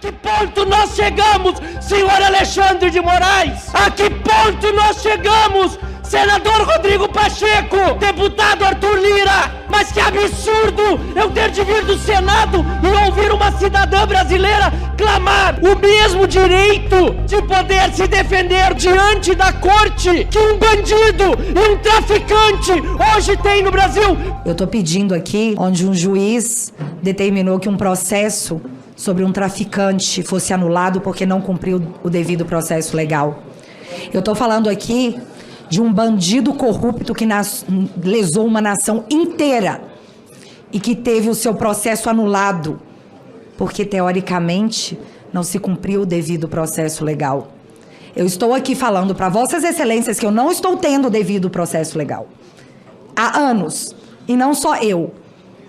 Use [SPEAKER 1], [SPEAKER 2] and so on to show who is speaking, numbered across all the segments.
[SPEAKER 1] que ponto nós chegamos, senhor Alexandre de Moraes? A que ponto nós chegamos, senador Rodrigo Pacheco, deputado Arthur Lira? Mas que absurdo eu ter de vir do Senado e ouvir uma cidadã brasileira clamar o mesmo direito de poder se defender diante da corte que um bandido e um traficante hoje tem no Brasil.
[SPEAKER 2] Eu tô pedindo aqui, onde um juiz determinou que um processo sobre um traficante fosse anulado porque não cumpriu o devido processo legal. Eu tô falando aqui de um bandido corrupto que lesou uma nação inteira e que teve o seu processo anulado porque, teoricamente, não se cumpriu o devido processo legal. Eu estou aqui falando para Vossas Excelências que eu não estou tendo o devido processo legal. Há anos. E não só eu.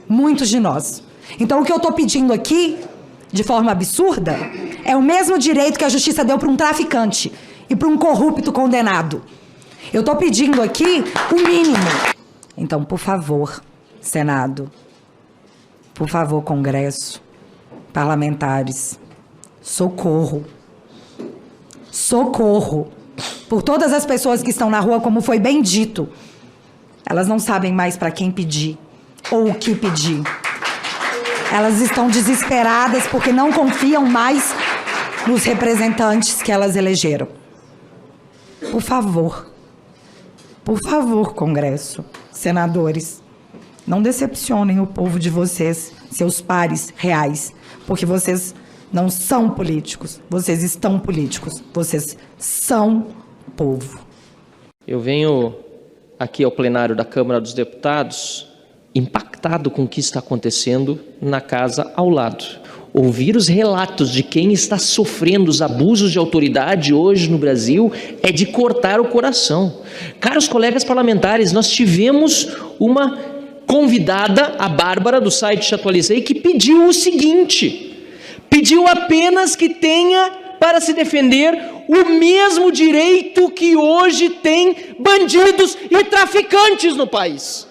[SPEAKER 2] Muitos de nós. Então, o que eu estou pedindo aqui, de forma absurda, é o mesmo direito que a justiça deu para um traficante e para um corrupto condenado. Eu estou pedindo aqui o mínimo. Então, por favor, Senado, por favor, Congresso, parlamentares, socorro. Socorro. Por todas as pessoas que estão na rua, como foi bem dito. Elas não sabem mais para quem pedir ou o que pedir. Elas estão desesperadas porque não confiam mais nos representantes que elas elegeram. Por favor, Congresso, senadores, não decepcionem o povo de vocês, seus pares reais, porque vocês não são políticos, vocês estão políticos, vocês são povo.
[SPEAKER 3] Eu venho aqui ao plenário da Câmara dos Deputados impactado com o que está acontecendo na casa ao lado. Ouvir os relatos de quem está sofrendo os abusos de autoridade hoje no Brasil é de cortar o coração. Caros colegas parlamentares, nós tivemos uma convidada, a Bárbara, do site Chatualizei, que pediu o seguinte: pediu apenas que tenha para se defender o mesmo direito que hoje tem bandidos e traficantes no país.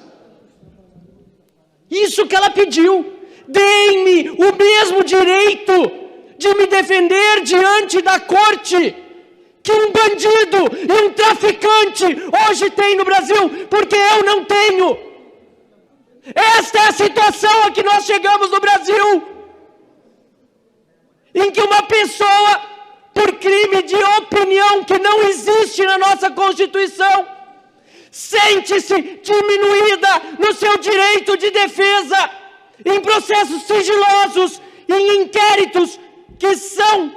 [SPEAKER 3] Isso que ela pediu. Deem-me o mesmo direito de me defender diante da corte que um bandido e um traficante hoje tem no Brasil, porque eu não tenho. Esta é a situação a que nós chegamos no Brasil, em que uma pessoa, por crime de opinião que não existe na nossa Constituição, sente-se diminuída no seu direito de defesa, em processos sigilosos, em inquéritos que são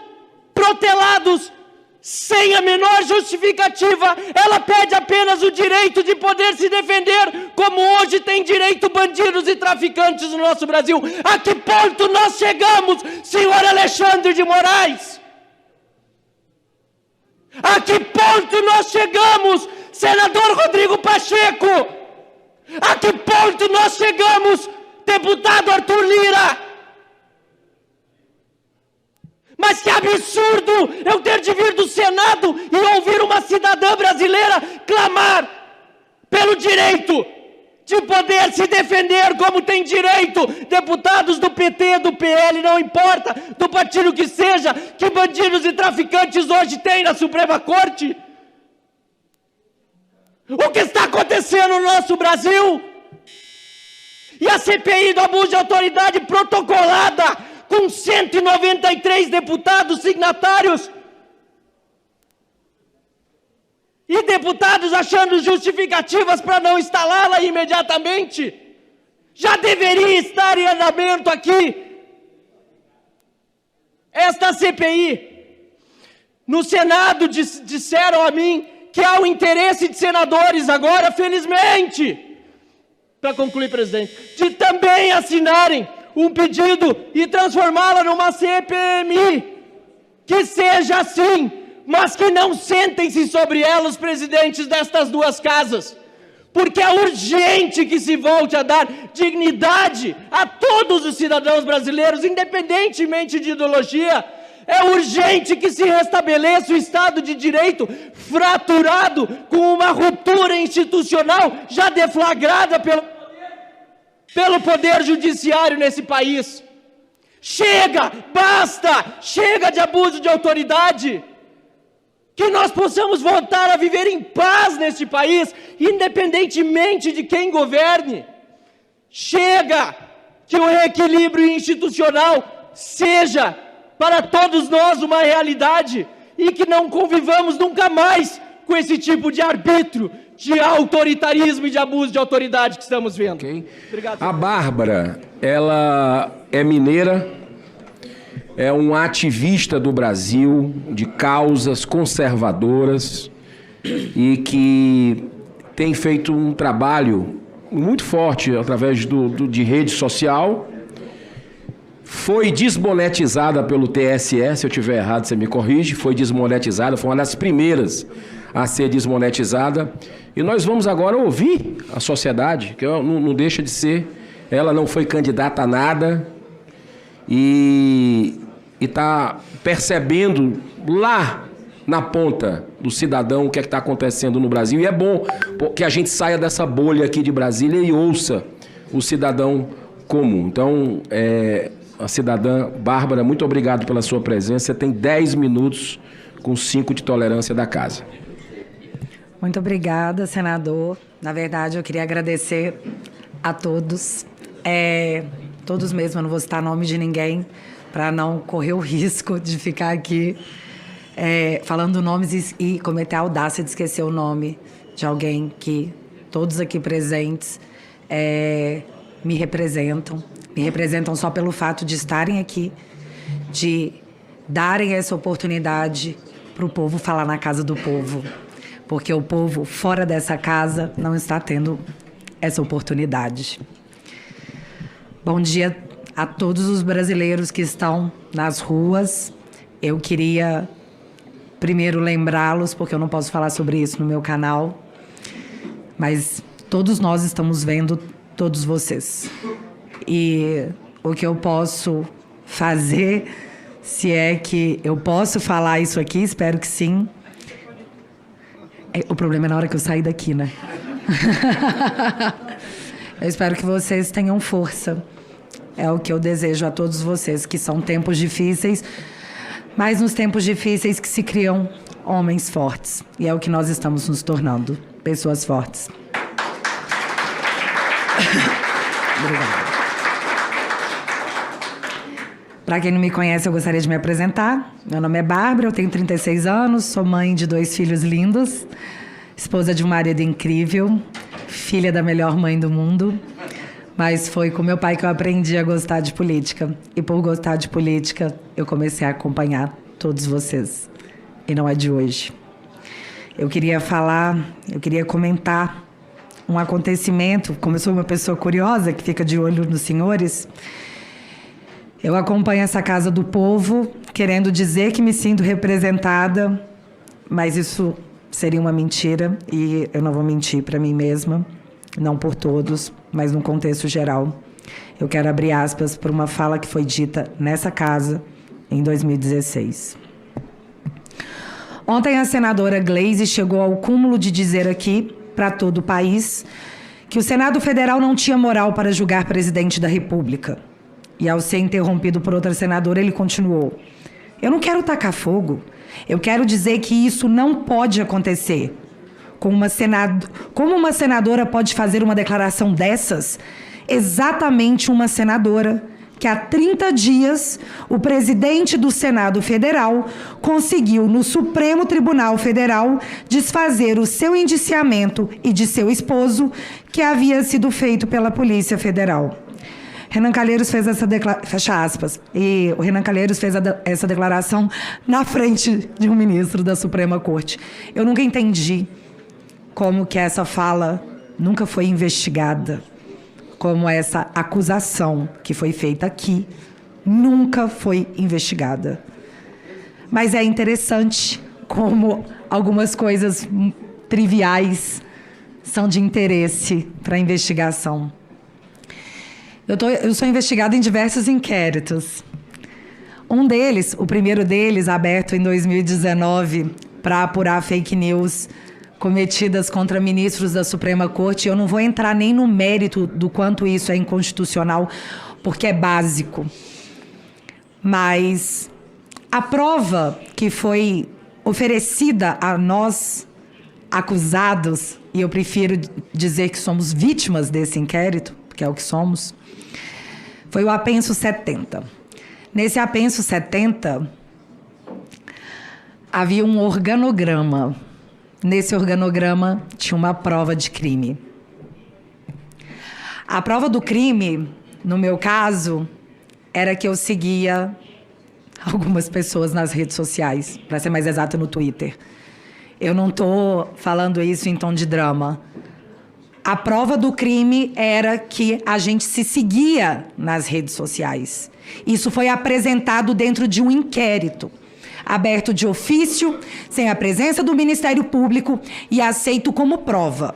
[SPEAKER 3] protelados sem a menor justificativa. Ela pede apenas o direito de poder se defender, como hoje tem direito bandidos e traficantes no nosso Brasil. A que ponto nós chegamos, senhor Alexandre de Moraes? A que ponto nós chegamos, senador Rodrigo Pacheco? A que ponto nós chegamos, deputado Arthur Lira? Mas que absurdo eu ter de vir do Senado e ouvir uma cidadã brasileira clamar pelo direito de poder se defender como tem direito deputados do PT, do PL, não importa, do partido que seja, que bandidos e traficantes hoje têm na Suprema Corte. O que está acontecendo no nosso Brasil? E a CPI do abuso de autoridade protocolada, com 193 deputados signatários, e deputados achando justificativas para não instalá-la imediatamente, já deveria estar em andamento aqui esta CPI. No Senado disseram a mim que há o interesse de senadores agora, felizmente, para concluir, presidente, de também assinarem um pedido e transformá-la numa CPMI, que seja assim, mas que não sentem-se sobre ela os presidentes destas duas casas, porque é urgente que se volte a dar dignidade a todos os cidadãos brasileiros, independentemente de ideologia. É urgente que se restabeleça o Estado de Direito, fraturado com uma ruptura institucional já deflagrada pelo Poder Judiciário nesse país. Chega, basta, chega de abuso de autoridade. Que nós possamos voltar a viver em paz neste país, independentemente de quem governe. Chega, que o reequilíbrio institucional seja para todos nós uma realidade e que não convivamos nunca mais com esse tipo de arbítrio, de autoritarismo e de abuso de autoridade que estamos vendo.
[SPEAKER 4] Okay.
[SPEAKER 3] Obrigado.
[SPEAKER 4] A Bárbara, ela é mineira, é uma ativista do Brasil, de causas conservadoras e que tem feito um trabalho muito forte através de rede social. Foi desmonetizada pelo TSE, se eu estiver errado, você me corrige, foi desmonetizada, foi uma das primeiras a ser desmonetizada. E nós vamos agora ouvir a sociedade, que não deixa de ser, ela não foi candidata a nada e está percebendo lá na ponta do cidadão o que é que está acontecendo no Brasil. E é bom que a gente saia dessa bolha aqui de Brasília e ouça o cidadão comum. Então, a cidadã Bárbara, muito obrigado pela sua presença. Você tem 10 minutos com 5 de tolerância da casa.
[SPEAKER 2] Muito obrigada, senador. Na verdade, eu queria agradecer a todos. Todos mesmo, eu não vou citar nome de ninguém, para não correr o risco de ficar aqui falando nomes e cometer a audácia de esquecer o nome de alguém que todos aqui presentes me representam. Me representam só pelo fato de estarem aqui, de darem essa oportunidade para o povo falar na casa do povo. Porque o povo fora dessa casa não está tendo essa oportunidade. Bom dia a todos os brasileiros que estão nas ruas. Eu queria primeiro lembrá-los, porque eu não posso falar sobre isso no meu canal, mas todos nós estamos vendo todos vocês. E o que eu posso fazer, se é que eu posso falar isso aqui, espero que sim. O problema é na hora que eu sair daqui, né? Eu espero que vocês tenham força. É o que eu desejo a todos vocês, que são tempos difíceis, mas nos tempos difíceis que se criam homens fortes. E é o que nós estamos nos tornando, pessoas fortes. Obrigada. Para quem não me conhece, eu gostaria de me apresentar. Meu nome é Bárbara, eu tenho 36 anos, sou mãe de 2 filhos lindos, esposa de um marido incrível, filha da melhor mãe do mundo. Mas foi com meu pai que eu aprendi a gostar de política. E por gostar de política, eu comecei a acompanhar todos vocês. E não é de hoje. Eu queria comentar um acontecimento. Como eu sou uma pessoa curiosa, que fica de olho nos senhores, eu acompanho essa Casa do Povo, querendo dizer que me sinto representada, mas isso seria uma mentira, e eu não vou mentir para mim mesma, não por todos, mas num contexto geral. Eu quero abrir aspas para uma fala que foi dita nessa casa em 2016. Ontem a senadora Gleisi chegou ao cúmulo de dizer aqui, para todo o país, que o Senado Federal não tinha moral para julgar presidente da República. E ao ser interrompido por outra senadora, ele continuou: eu não quero tacar fogo, eu quero dizer que isso não pode acontecer. Como uma senadora pode fazer uma declaração dessas? Exatamente uma senadora que há 30 dias o presidente do Senado Federal conseguiu no Supremo Tribunal Federal desfazer o seu indiciamento e de seu esposo, que havia sido feito pela Polícia Federal. Renan Calheiros fez essa declaração, fecha aspas, e o Renan Calheiros fez essa declaração na frente de um ministro da Suprema Corte. Eu nunca entendi como que essa fala nunca foi investigada, como essa acusação que foi feita aqui nunca foi investigada. Mas é interessante como algumas coisas triviais são de interesse para a investigação. Eu sou investigada em diversos inquéritos. Um deles, o primeiro deles, aberto em 2019 para apurar fake news cometidas contra ministros da Suprema Corte. Eu não vou entrar nem no mérito do quanto isso é inconstitucional, porque é básico. Mas a prova que foi oferecida a nós, acusados, e eu prefiro dizer que somos vítimas desse inquérito, porque é o que somos, foi o apenso 70. Nesse apenso 70, havia um organograma. Nesse organograma tinha uma prova de crime. A prova do crime, no meu caso, era que eu seguia algumas pessoas nas redes sociais, para ser mais exata, no Twitter. Eu não estou falando isso em tom de drama. A prova do crime era que a gente se seguia nas redes sociais. Isso foi apresentado dentro de um inquérito, aberto de ofício, sem a presença do Ministério Público e aceito como prova.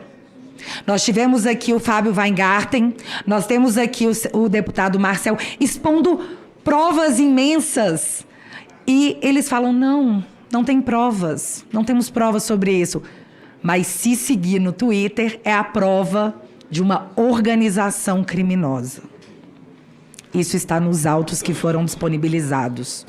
[SPEAKER 2] Nós tivemos aqui o Fábio Weingarten, nós temos aqui o deputado Marcel expondo provas imensas. E eles falam, não tem provas, não temos provas sobre isso. Mas se seguir no Twitter é a prova de uma organização criminosa. Isso está nos autos que foram disponibilizados.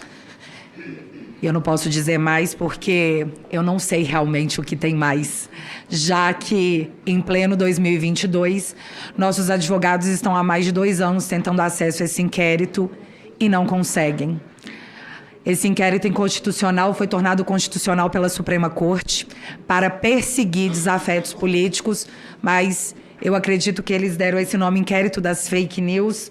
[SPEAKER 2] Eu não posso dizer mais porque eu não sei realmente o que tem mais, já que, em pleno 2022, nossos advogados estão há mais de 2 anos tentando acesso a esse inquérito e não conseguem. Esse inquérito inconstitucional foi tornado constitucional pela Suprema Corte para perseguir desafetos políticos, mas eu acredito que eles deram esse nome inquérito das fake news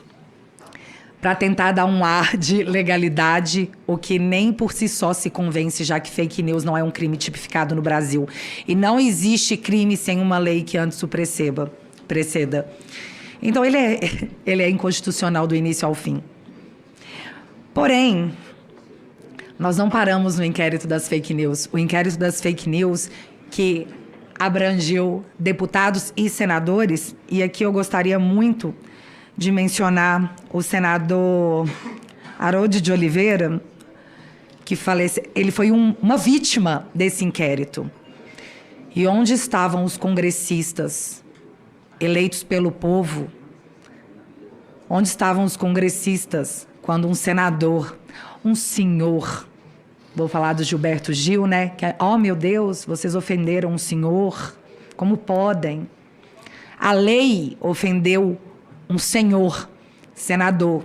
[SPEAKER 2] para tentar dar um ar de legalidade, o que nem por si só se convence, já que fake news não é um crime tipificado no Brasil. E não existe crime sem uma lei que antes o preceda. Então, ele é inconstitucional do início ao fim. Porém, nós não paramos no inquérito das fake news. O inquérito das fake news, que abrangeu deputados e senadores, e aqui eu gostaria muito de mencionar o senador Harold de Oliveira, que faleceu. Ele foi uma vítima desse inquérito. E onde estavam os congressistas eleitos pelo povo? Onde estavam os congressistas quando um senador, um senhor, vou falar do Gilberto Gil, né? Que, meu Deus, vocês ofenderam um senhor, como podem? A lei ofendeu um senhor, senador,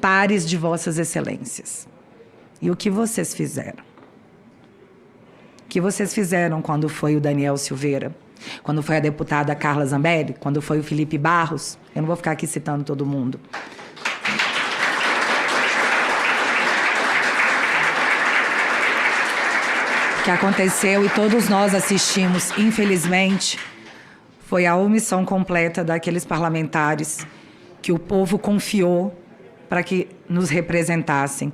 [SPEAKER 2] pares de vossas excelências. E o que vocês fizeram? O que vocês fizeram quando foi o Daniel Silveira? Quando foi a deputada Carla Zambelli? Quando foi o Felipe Barros? Eu não vou ficar aqui citando todo mundo. O que aconteceu, e todos nós assistimos, infelizmente, foi a omissão completa daqueles parlamentares que o povo confiou para que nos representassem.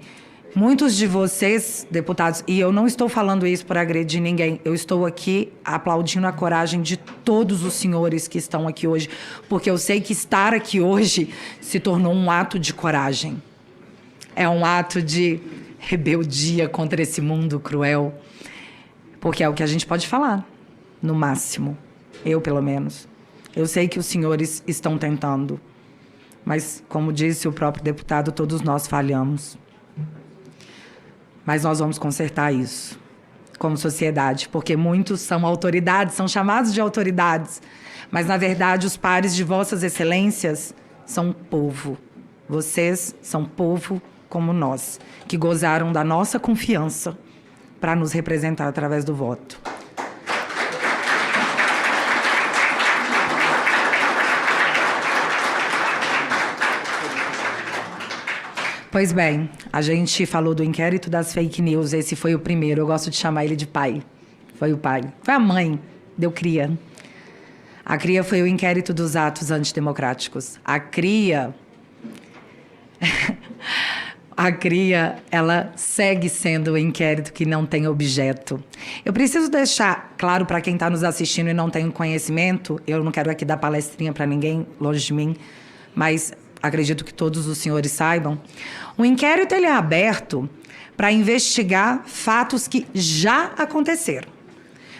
[SPEAKER 2] Muitos de vocês, deputados, e eu não estou falando isso para agredir ninguém, eu estou aqui aplaudindo a coragem de todos os senhores que estão aqui hoje, porque eu sei que estar aqui hoje se tornou um ato de coragem. É um ato de rebeldia contra esse mundo cruel, porque é o que a gente pode falar, no máximo. Eu, pelo menos. Eu sei que os senhores estão tentando, mas, como disse o próprio deputado, todos nós falhamos. Mas nós vamos consertar isso, como sociedade, porque muitos são autoridades, são chamados de autoridades, mas, na verdade, os pares de vossas excelências são povo. Vocês são povo como nós, que gozaram da nossa confiança para nos representar através do voto. Pois bem, a gente falou do inquérito das fake news, esse foi o primeiro, eu gosto de chamar ele de pai. Foi o pai. Foi a mãe, deu cria. A cria foi o inquérito dos atos antidemocráticos. A cria, ela segue sendo o inquérito que não tem objeto. Eu preciso deixar claro para quem está nos assistindo e não tem conhecimento, eu não quero aqui dar palestrinha para ninguém, longe de mim, mas acredito que todos os senhores saibam. O inquérito ele é aberto para investigar fatos que já aconteceram.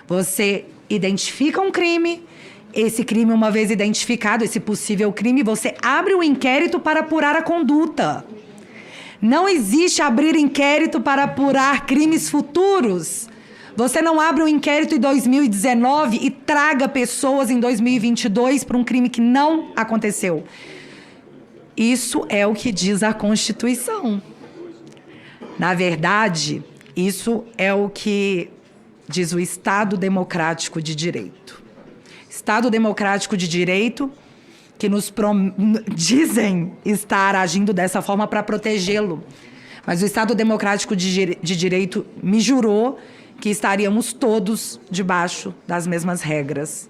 [SPEAKER 2] Você identifica um crime, esse crime, uma vez identificado, esse possível crime, você abre o inquérito para apurar a conduta. Não existe abrir inquérito para apurar crimes futuros. Você não abre um inquérito em 2019 e traga pessoas em 2022 para um crime que não aconteceu. Isso é o que diz a Constituição. Na verdade, isso é o que diz o Estado Democrático de Direito. Estado Democrático de Direito que nos dizem estar agindo dessa forma para protegê-lo. Mas o Estado Democrático de Direito me jurou que estaríamos todos debaixo das mesmas regras.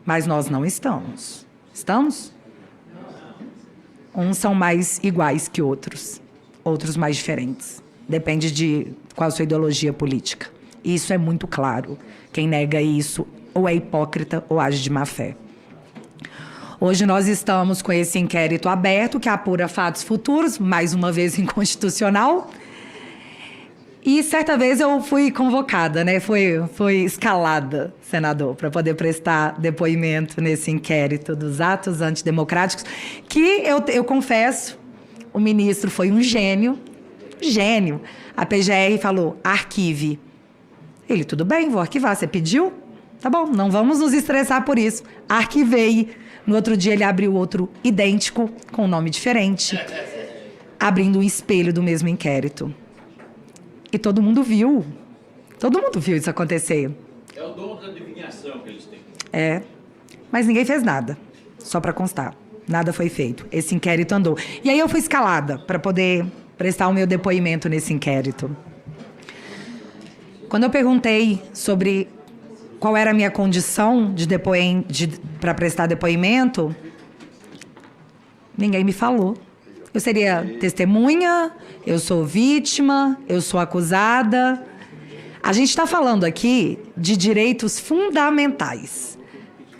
[SPEAKER 2] Mas nós não estamos. Estamos? Uns são mais iguais que outros, outros mais diferentes. Depende de qual a sua ideologia política. Isso é muito claro. Quem nega isso ou é hipócrita ou age de má fé. Hoje nós estamos com esse inquérito aberto que apura fatos futuros, mais uma vez inconstitucional. E certa vez eu fui convocada, né? Foi escalada, senador, para poder prestar depoimento nesse inquérito dos atos antidemocráticos, que eu confesso, o ministro foi um gênio. A PGR falou, arquive. Ele, tudo bem, vou arquivar. Você pediu? Tá bom, não vamos nos estressar por isso. Arquivei. No outro dia ele abriu outro idêntico, com um nome diferente, abrindo um espelho do mesmo inquérito. E todo mundo viu. Todo mundo viu isso acontecer.
[SPEAKER 5] É o dom da adivinhação que eles têm.
[SPEAKER 2] É, mas ninguém fez nada, só para constar. Nada foi feito. Esse inquérito andou. E aí eu fui escalada para poder prestar o meu depoimento nesse inquérito. Quando eu perguntei sobre qual era a minha condição para prestar depoimento, ninguém me falou. Eu seria testemunha, eu sou vítima, eu sou acusada. A gente está falando aqui de direitos fundamentais,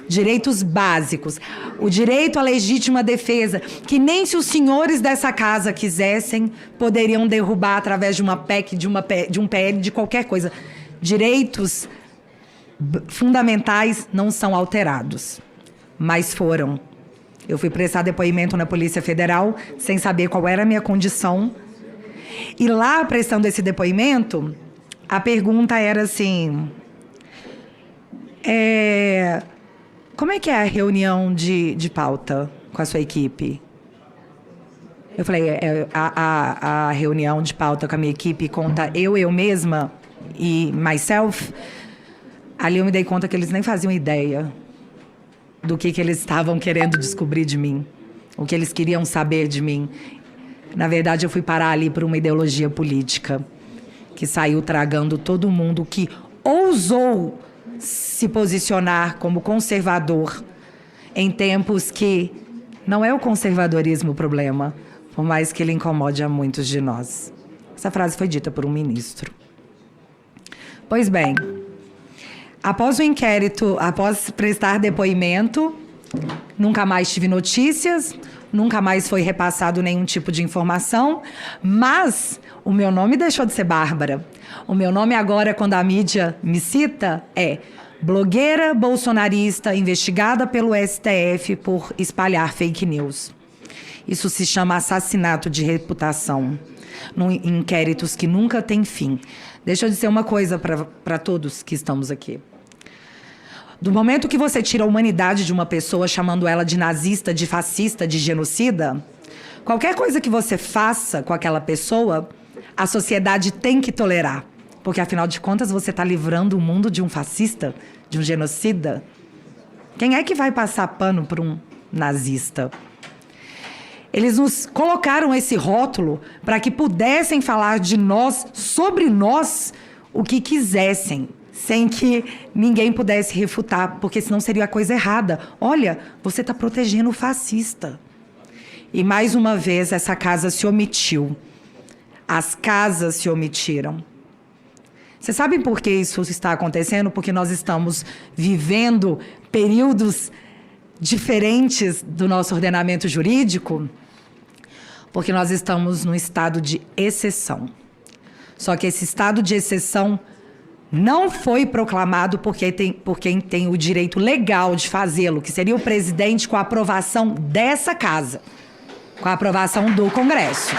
[SPEAKER 2] direitos básicos. O direito à legítima defesa, que nem se os senhores dessa casa quisessem, poderiam derrubar através de uma PEC, de um PL, de qualquer coisa. Direitos fundamentais não são alterados, mas foram. Eu fui prestar depoimento na Polícia Federal sem saber qual era a minha condição. E lá, prestando esse depoimento, a pergunta era assim... como é que é a reunião de pauta com a sua equipe? Eu falei, a reunião de pauta com a minha equipe conta eu mesma e myself. Ali eu me dei conta que eles nem faziam ideia do que eles estavam querendo descobrir de mim, o que eles queriam saber de mim. Na verdade, eu fui parar ali por uma ideologia política que saiu tragando todo mundo que ousou se posicionar como conservador em tempos que não é o conservadorismo o problema, por mais que ele incomode a muitos de nós. Essa frase foi dita por um ministro. Pois bem, após o inquérito, após prestar depoimento, nunca mais tive notícias, nunca mais foi repassado nenhum tipo de informação, mas o meu nome deixou de ser Bárbara. O meu nome agora, quando a mídia me cita, é blogueira bolsonarista investigada pelo STF por espalhar fake news. Isso se chama assassinato de reputação, em inquéritos que nunca têm fim. Deixa eu dizer uma coisa para todos que estamos aqui. Do momento que você tira a humanidade de uma pessoa, chamando ela de nazista, de fascista, de genocida, qualquer coisa que você faça com aquela pessoa, a sociedade tem que tolerar. Porque, afinal de contas, você está livrando o mundo de um fascista, de um genocida. Quem é que vai passar pano para um nazista? Eles nos colocaram esse rótulo para que pudessem falar de nós, sobre nós, o que quisessem, sem que ninguém pudesse refutar, porque senão seria a coisa errada. Olha, você está protegendo o fascista. E, mais uma vez, essa casa se omitiu. As casas se omitiram. Vocês sabem por que isso está acontecendo? Porque nós estamos vivendo períodos diferentes do nosso ordenamento jurídico, porque nós estamos num estado de exceção. Só que esse estado de exceção não foi proclamado por quem tem o direito legal de fazê-lo, que seria o presidente, com a aprovação dessa casa, com a aprovação do Congresso.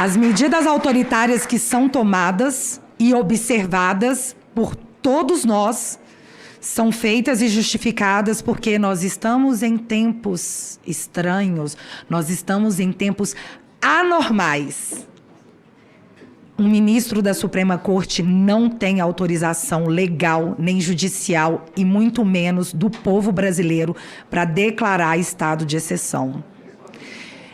[SPEAKER 2] As medidas autoritárias que são tomadas e observadas por todos nós são feitas e justificadas porque nós estamos em tempos estranhos, nós estamos em tempos anormais. Um ministro da Suprema Corte não tem autorização legal nem judicial e muito menos do povo brasileiro para declarar estado de exceção.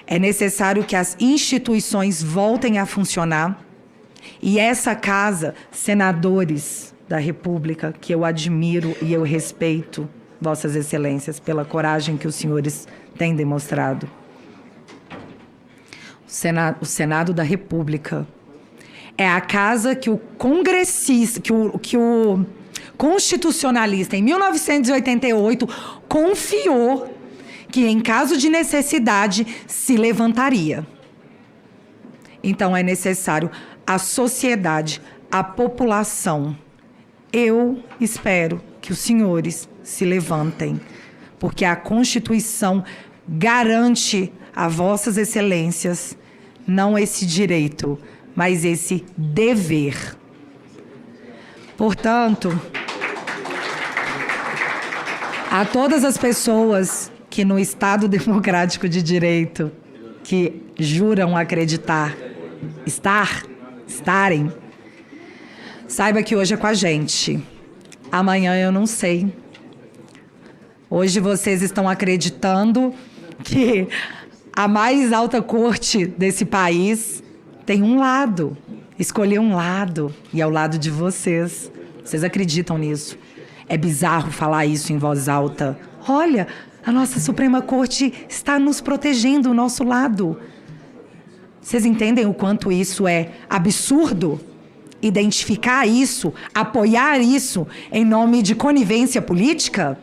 [SPEAKER 2] É necessário que as instituições voltem a funcionar e essa casa, senadores da República, que eu admiro e eu respeito, Vossas Excelências, pela coragem que os senhores têm demonstrado. O Senado da República é a casa que o congressista, que o constitucionalista, em 1988, confiou que, em caso de necessidade, se levantaria. Então, é necessário a sociedade, a população. Eu espero que os senhores se levantem, porque a Constituição garante a Vossas Excelências não esse direito, mas esse dever. Portanto, a todas as pessoas que no Estado Democrático de Direito, que juram acreditar, estarem, saiba que hoje é com a gente. Amanhã eu não sei. Hoje vocês estão acreditando que a mais alta corte desse país tem um lado, escolheu um lado, e é o lado de vocês. Vocês acreditam nisso? É bizarro falar isso em voz alta. Olha, a nossa Suprema Corte está nos protegendo, o nosso lado. Vocês entendem o quanto isso é absurdo? Identificar isso, apoiar isso em nome de conivência política?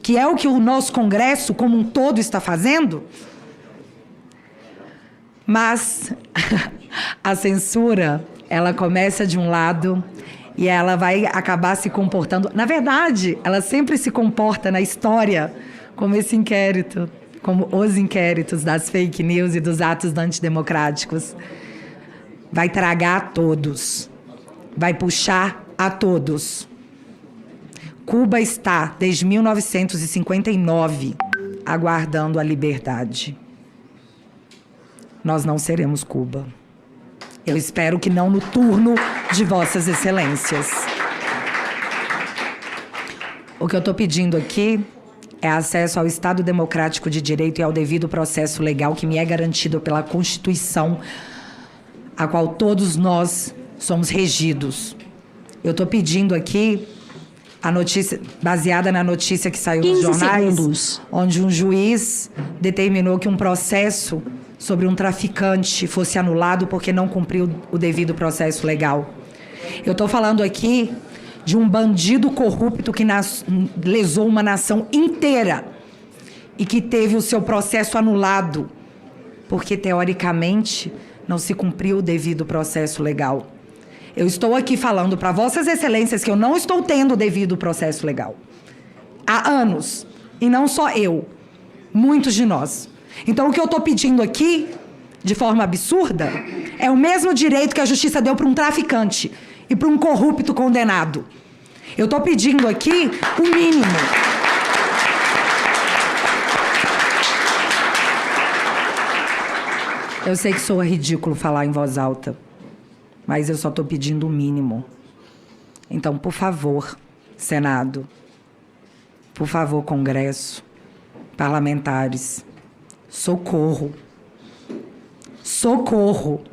[SPEAKER 2] Que é o que o nosso Congresso como um todo está fazendo? Mas a censura, ela começa de um lado e ela vai acabar se comportando... Na verdade, ela sempre se comporta na história como esse inquérito, como os inquéritos das fake news e dos atos antidemocráticos. Vai tragar a todos. Vai puxar a todos. Cuba está, desde 1959, aguardando a liberdade. Nós não seremos Cuba. Eu espero que não no turno de Vossas Excelências. O que eu estou pedindo aqui é acesso ao Estado Democrático de Direito e ao devido processo legal que me é garantido pela Constituição, a qual todos nós somos regidos. Eu estou pedindo aqui a notícia, baseada na notícia que saiu nos jornais, segundos. Onde um juiz determinou que um processo sobre um traficante fosse anulado porque não cumpriu o devido processo legal. Eu estou falando aqui de um bandido corrupto que lesou uma nação inteira e que teve o seu processo anulado porque, teoricamente, não se cumpriu o devido processo legal. Eu estou aqui falando para Vossas Excelências que eu não estou tendo o devido processo legal. Há anos. E não só eu. Muitos de nós. Então, o que eu estou pedindo aqui, de forma absurda, é o mesmo direito que a justiça deu para um traficante e para um corrupto condenado. Eu estou pedindo aqui o mínimo. Eu sei que soa ridículo falar em voz alta, mas eu só estou pedindo o mínimo. Então, por favor, Senado, por favor, Congresso, parlamentares, socorro. Socorro.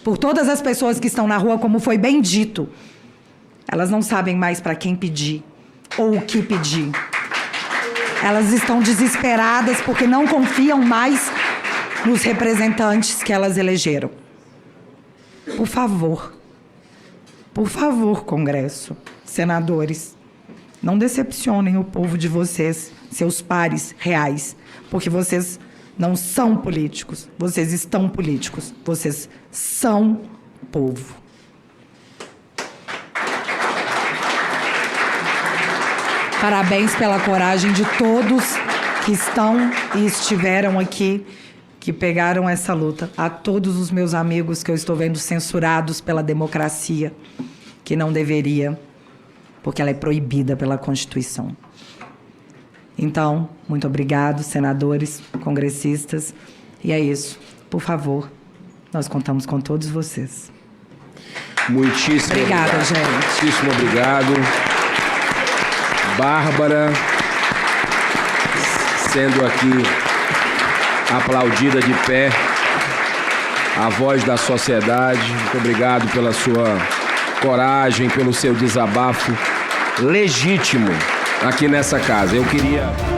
[SPEAKER 2] Por todas as pessoas que estão na rua, como foi bem dito. Elas não sabem mais para quem pedir ou o que pedir. Elas estão desesperadas porque não confiam mais nos representantes que elas elegeram. Por favor, Congresso, senadores, não decepcionem o povo de vocês, seus pares reais, porque vocês não são políticos, vocês estão políticos, vocês são povo. Parabéns pela coragem de todos que estão e estiveram aqui que pegaram essa luta, a todos os meus amigos que eu estou vendo censurados pela democracia, que não deveria, porque ela é proibida pela Constituição. Então, muito obrigado, senadores, congressistas, e é isso. Por favor, nós contamos com todos vocês.
[SPEAKER 4] Muitíssimo
[SPEAKER 2] Obrigada,
[SPEAKER 4] obrigado.
[SPEAKER 2] gente.
[SPEAKER 4] Muitíssimo obrigado. Bárbara, sendo aqui aplaudida de pé, a voz da sociedade. Muito obrigado pela sua coragem, pelo seu desabafo legítimo aqui nessa casa. Eu queria...